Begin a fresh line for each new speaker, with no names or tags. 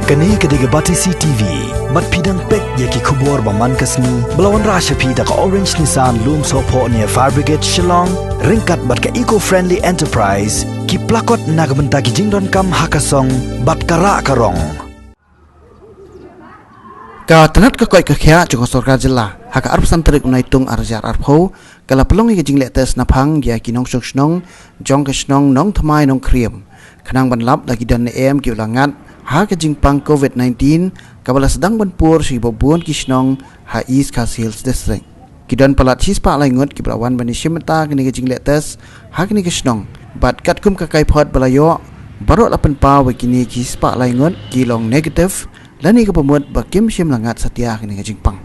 Kani kediga Batisi TV, mat pidang pek yaki kubur baman kasni, belawan rasha pida ka Orange Nissan Loom Sopo near Fire Brigade Shillong, ringkat bat ka eco-friendly enterprise, ki plakot nagbenta ki jingdon kam hakasong, bat kara karong.
Ka tenat ka koi ka khia jong sorkar jilla haka arp santrik unai tung arjar arpho kala pelong ki jing letes naphang ya ki nong snong jong ka snong Nongthymmai Nongkhryiem khanang ban lap lagi dan em ki ulangat ha ka jing pang COVID-19 kabala sedang ban pur si bobon ki snong ha East Coast Hills District ki dan palat hispa lai ngut ki brawan ban shimta ki jing letes ha ki snong bat kat kum ka kai phot balayo barot lapen pa we ki ni hispa lai ngut ki long negative Lani ka pemut bakim sim langat setia kini jingpang.